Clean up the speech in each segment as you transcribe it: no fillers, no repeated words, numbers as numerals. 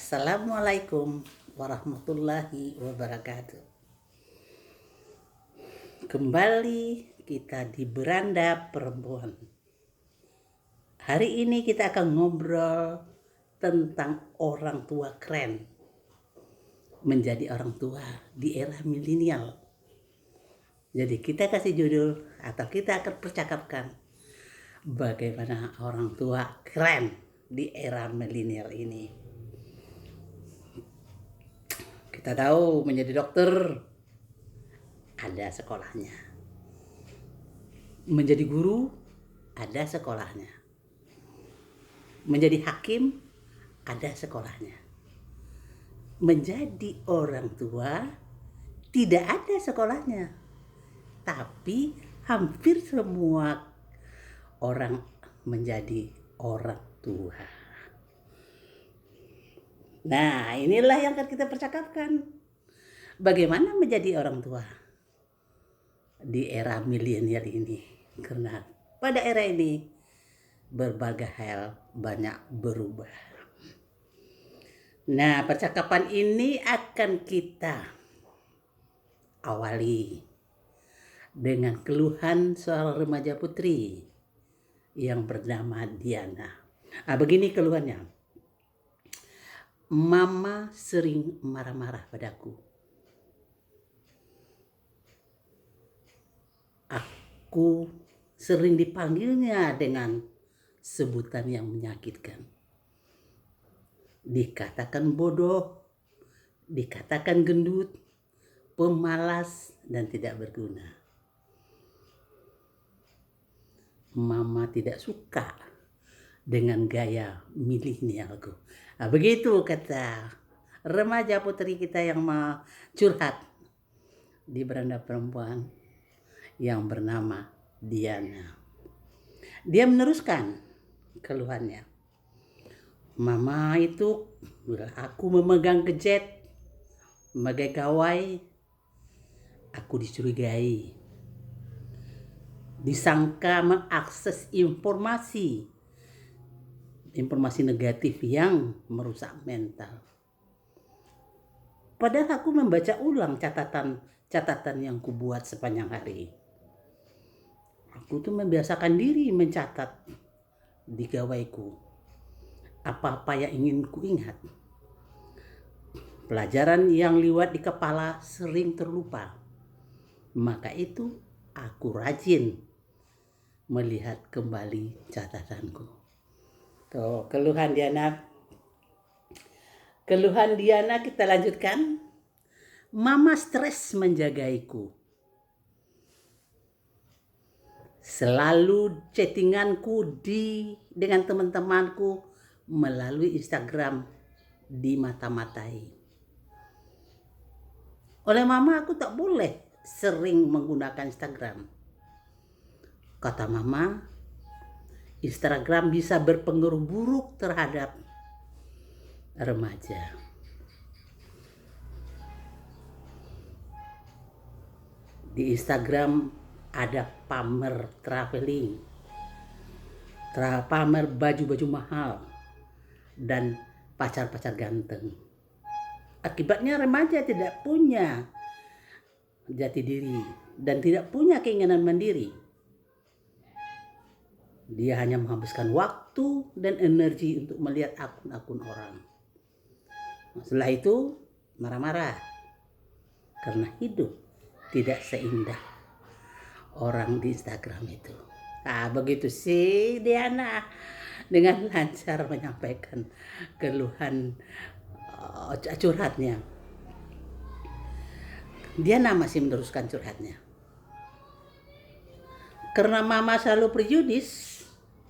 Assalamualaikum warahmatullahi wabarakatuh. Kembali kita di Beranda Perempuan. Hari ini kita akan ngobrol tentang orang tua keren. Menjadi orang tua di era milenial. Jadi kita kasih judul atau kita akan percakapkan bagaimana orang tua keren di era milenial ini. Kita tahu menjadi dokter ada sekolahnya. Menjadi guru ada sekolahnya. Menjadi hakim ada sekolahnya. Menjadi orang tua tidak ada sekolahnya. Tapi hampir semua orang menjadi orang tua. Nah, inilah yang akan kita percakapkan. Bagaimana menjadi orang tua di era milenial ini. Karena pada era ini berbagai hal banyak berubah. Nah, percakapan ini akan kita awali dengan keluhan soal remaja putri yang bernama Diana. Begini keluhannya. Mama sering marah-marah padaku. Aku sering dipanggilnya dengan sebutan yang menyakitkan. Dikatakan bodoh, dikatakan gendut, pemalas, dan tidak berguna. Mama tidak suka dengan gaya milenialku. Begitu kata remaja putri kita yang mau curhat di Beranda Perempuan yang bernama Diana. Dia meneruskan keluhannya. Mama itu bila aku memegang gadget, memakai gawai, aku dicurigai. Disangka mengakses informasi negatif yang merusak mental. Padahal aku membaca ulang catatan yang kubuat sepanjang hari. Aku tuh membiasakan diri mencatat di gawaiku apa-apa yang ingin ku ingat. Pelajaran yang liwat di kepala sering terlupa. Maka itu aku rajin melihat kembali catatanku. Tuh, keluhan Diana kita lanjutkan. Mama stres menjagaiku. Selalu chattinganku dengan teman-temanku melalui Instagram dimata-matai. Oleh mama aku tak boleh sering menggunakan Instagram. Kata mama, Instagram bisa berpengaruh buruk terhadap remaja. Di Instagram ada pamer traveling, pamer baju-baju mahal, dan pacar-pacar ganteng. Akibatnya remaja tidak punya jati diri dan tidak punya keinginan mandiri. Dia hanya menghabiskan waktu dan energi untuk melihat akun-akun orang. Setelah itu marah-marah karena hidup tidak seindah orang di Instagram itu. Begitu sih Diana dengan lancar menyampaikan keluhan curhatnya. Diana masih meneruskan curhatnya. Karena mama selalu prejudis,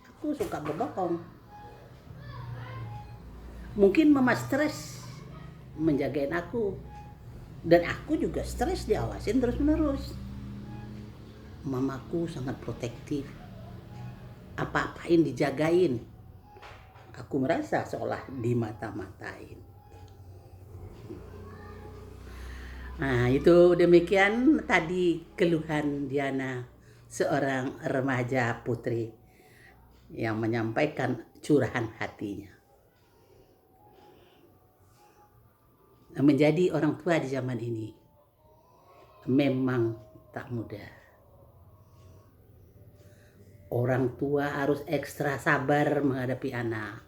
aku suka berbohong. Mungkin mama stres menjagain aku. Dan aku juga stres diawasin terus-menerus. Mamaku sangat protektif. Apa-apain dijagain. Aku merasa seolah dimata-matain. Nah, itu demikian tadi keluhan Diana, seorang remaja putri yang menyampaikan curahan hatinya. Menjadi orang tua di zaman ini memang tak mudah. Orang tua harus ekstra sabar menghadapi anak,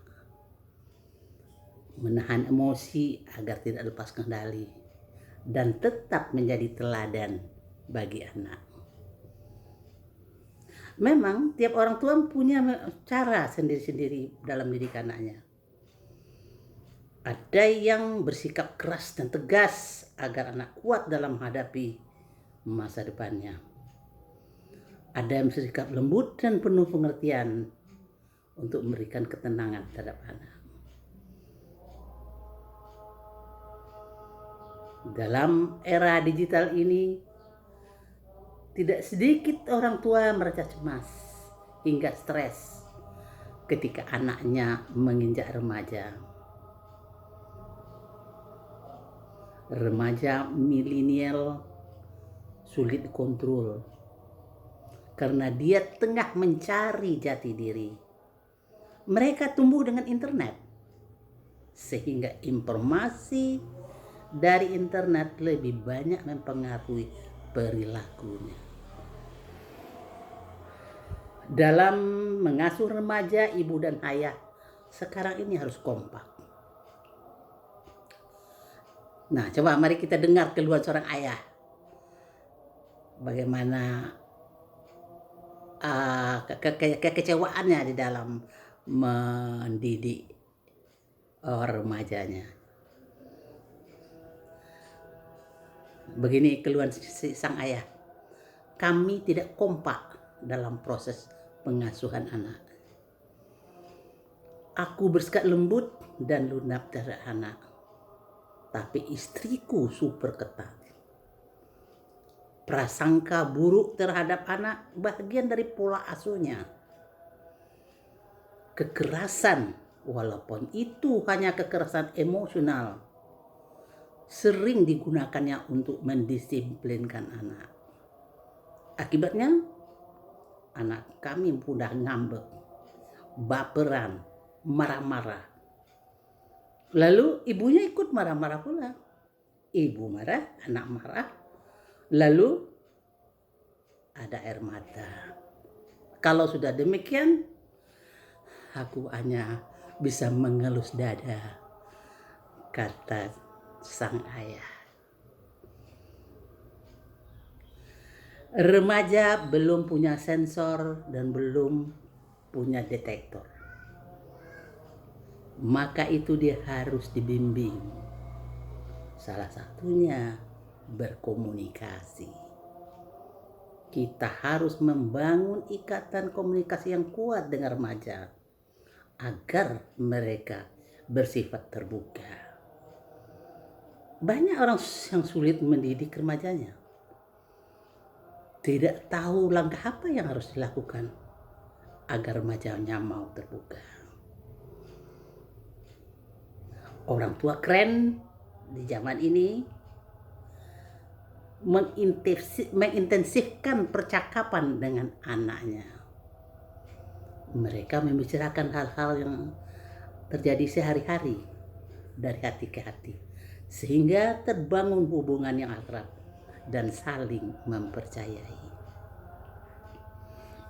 menahan emosi agar tidak lepas kendali, dan tetap menjadi teladan bagi anak. Memang tiap orang tua punya cara sendiri-sendiri dalam didik anaknya. Ada yang bersikap keras dan tegas agar anak kuat dalam menghadapi masa depannya. Ada yang bersikap lembut dan penuh pengertian untuk memberikan ketenangan terhadap anak. Dalam era digital ini, tidak sedikit orang tua merasa cemas hingga stres ketika anaknya menginjak remaja. Remaja milenial sulit dikontrol karena dia tengah mencari jati diri. Mereka tumbuh dengan internet, sehingga informasi dari internet lebih banyak mempengaruhi perilakunya. Dalam mengasuh remaja, ibu dan ayah sekarang ini harus kompak. Nah, coba mari kita dengar keluhan seorang ayah. Bagaimana kekecewaannya di dalam mendidik remajanya. Begini keluhan sang ayah. Kami tidak kompak dalam proses pengasuhan anak. Aku bersikap lembut dan lunak terhadap anak, tapi istriku super ketat. Prasangka buruk terhadap anak bagian dari pola asuhnya. Kekerasan, walaupun itu hanya kekerasan emosional, sering digunakannya untuk mendisiplinkan anak. Akibatnya, anak kami mudah ngambek, baperan, marah-marah. Lalu ibunya ikut marah-marah pula. Ibu marah, anak marah. Lalu ada air mata. Kalau sudah demikian, aku hanya bisa mengelus dada, kata sang ayah. Remaja belum punya sensor dan belum punya detektor. Maka itu dia harus dibimbing. Salah satunya berkomunikasi. Kita harus membangun ikatan komunikasi yang kuat dengan remaja agar mereka bersifat terbuka. Banyak orang yang sulit mendidik remajanya. Tidak tahu langkah apa yang harus dilakukan agar remajanya mau terbuka. Orang tua keren di zaman ini mengintensifkan percakapan dengan anaknya. Mereka membicarakan hal-hal yang terjadi sehari-hari dari hati ke hati, sehingga terbangun hubungan yang akrab dan saling mempercayai.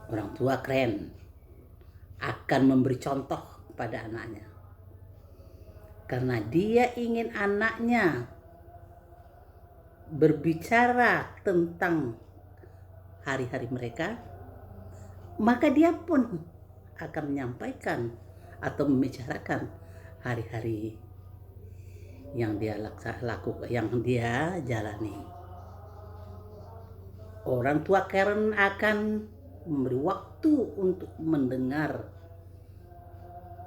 Orang tua keren akan memberi contoh pada anaknya, karena dia ingin anaknya berbicara tentang hari-hari mereka, maka dia pun akan menyampaikan atau membicarakan hari-hari yang dia lakukan, yang dia jalani. Orang tua keren akan memberi waktu untuk mendengar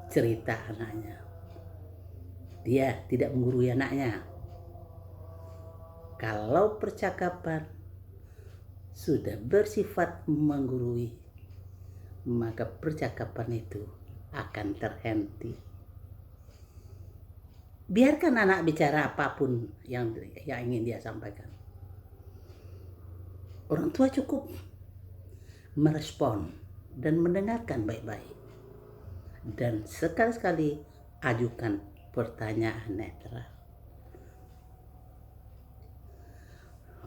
cerita anaknya. Dia tidak menggurui anaknya. Kalau percakapan sudah bersifat menggurui, maka percakapan itu akan terhenti. Biarkan anak bicara apapun yang ingin dia sampaikan. Orang tua cukup merespon dan mendengarkan baik-baik. Dan sekali-sekali ajukan pertanyaan netral.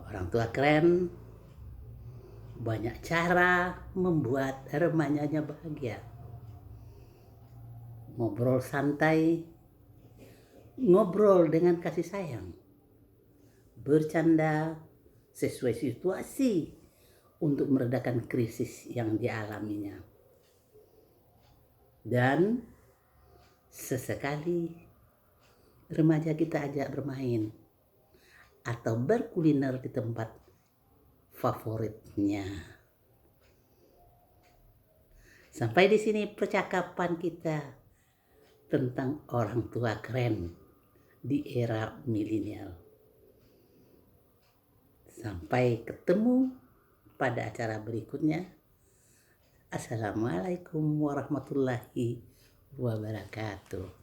Orang tua keren banyak cara membuat remajanya bahagia. Ngobrol santai, ngobrol dengan kasih sayang, bercanda sesuai situasi untuk meredakan krisis yang dialaminya. Dan sesekali remaja kita ajak bermain atau berkuliner di tempat favoritnya. Sampai di sini percakapan kita tentang orang tua keren di era milenial. Sampai ketemu pada acara berikutnya. Assalamualaikum warahmatullahi wabarakatuh.